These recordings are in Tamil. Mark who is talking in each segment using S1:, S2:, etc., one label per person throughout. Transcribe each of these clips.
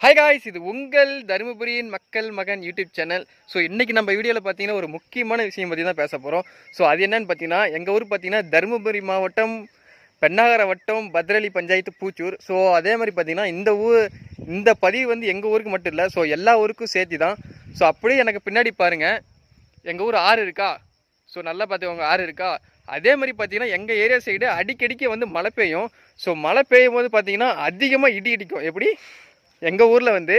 S1: ஹாய் காய்ஸ், இது உங்கள் தருமபுரியின் மக்கள் மகன் யூடியூப் சேனல். ஸோ இன்றைக்கி நம்ம வீடியோவில் பார்த்தீங்கன்னா ஒரு முக்கியமான விஷயம் பற்றி தான் பேச போகிறோம். ஸோ அது என்னன்னு பார்த்தீங்கன்னா, எங்கள் ஊர் பார்த்தீங்கன்னா தருமபுரி மாவட்டம் பெண்ணாகர வட்டம் பத்ரலி பஞ்சாயத்து பூச்சூர். ஸோ அதே மாதிரி பார்த்தீங்கன்னா இந்த பதிவு வந்து எங்கள் ஊருக்கு மட்டும் இல்லை, ஸோ எல்லா ஊருக்கும் சேர்த்து தான். ஸோ அப்படியே எனக்கு பின்னாடி பாருங்கள், எங்கள் ஊர் ஆறு இருக்கா. ஸோ நல்லா பார்த்துக்கோங்க, ஆறு இருக்கா. அதே மாதிரி பார்த்தீங்கன்னா எங்கள் ஏரியா சைடு அடிக்கடிக்க வந்து மழை பெய்யும். ஸோ மழை பெய்யும் போது பார்த்தீங்கன்னா அதிகமாக இடி இடிக்கும். எப்படி எங்கள் ஊரில் வந்து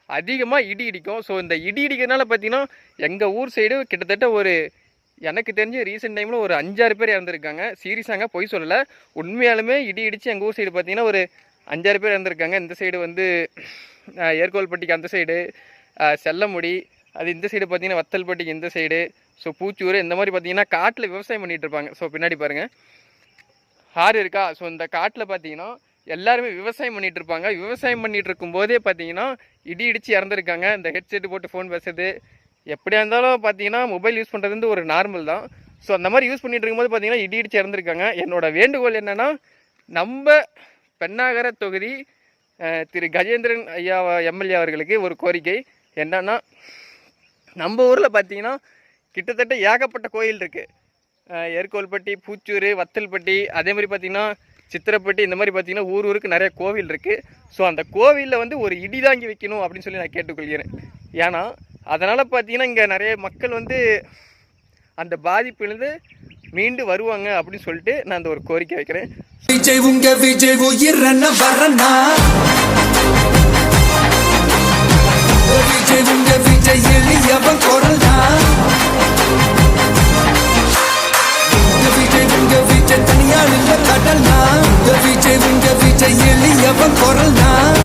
S1: அதிகமாக இடி இடிக்கும். ஸோ இந்த இடி இடிக்கிறதுனால பார்த்தீங்கன்னா எங்கள் ஊர் சைடு கிட்டத்தட்ட எனக்கு தெரிஞ்சு ரீசெண்ட் டைமில் ஒரு 5-6 பேர் இறந்துருக்காங்க. சீரியஸாங்க, பொய் சொல்லலை, உண்மையாலுமே இடி இடித்து எங்கள் ஊர் சைடு பார்த்தீங்கன்னா ஒரு 5-6 பேர் இறந்துருக்காங்க. இந்த சைடு வந்து ஏர்கோல்பட்டிக்கு அந்த சைடு, செல்லமுடி, அது இந்த சைடு பார்த்தீங்கன்னா வத்தல்பட்டிக்கு இந்த சைடு, ஸோ பூச்சூர், இந்த மாதிரி பார்த்தீங்கன்னா காட்டில் விவசாயம் பண்ணிகிட்டு இருப்பாங்க. ஸோ பின்னாடி பாருங்கள் ஆறு இருக்கா. ஸோ இந்த காட்டில் பார்த்தீங்கன்னா எல்லாருமே விவசாயம் பண்ணிகிட்டு இருப்பாங்க. விவசாயம் பண்ணிகிட்டு இருக்கும்போதே பார்த்தீங்கன்னா இடி இடித்து இறந்துருக்காங்க. இந்த ஹெட்செட்டு போட்டு ஃபோன் பேசுறது எப்படியா இருந்தாலும் பார்த்தீங்கன்னா மொபைல் யூஸ் பண்ணுறது வந்து ஒரு நார்மல் தான். ஸோ அந்த மாதிரி யூஸ் பண்ணிகிட்டு இருக்கும்போது பார்த்தீங்கன்னா இடி இடித்து இறந்துருக்காங்க. என்னோடய வேண்டுகோள் என்னென்னா, நம்ம பெண்ணாகர தொகுதி திரு கஜேந்திரன் ஐயா எம்எல்ஏ அவர்களுக்கு ஒரு கோரிக்கை என்னன்னா, நம்ம ஊரில் பார்த்தீங்கன்னா கிட்டத்தட்ட ஏகப்பட்ட கோயில் இருக்குது. ஏர்கோல்பட்டி, பூச்சூர், வத்தல்பட்டி, அதே மாதிரி பார்த்திங்கன்னா சித்திரப்பட்டி, இந்த மாதிரி பார்த்திங்கன்னா ஊருக்கு நிறைய கோவில் இருக்குது. ஸோ அந்த கோவிலில் வந்து ஒரு இடி தாங்கி வைக்கணும் அப்படின்னு சொல்லி நான் கேட்டுக்கொள்கிறேன். ஏன்னா அதனால் பார்த்திங்கன்னா இங்கே நிறைய மக்கள் வந்து அந்த பாதிப்பிலிருந்து மீண்டு வருவாங்க அப்படின்னு சொல்லிட்டு நான் அந்த ஒரு கோரிக்கை வைக்கிறேன். விஜய் உங்க விஜய் உயிர் வரனா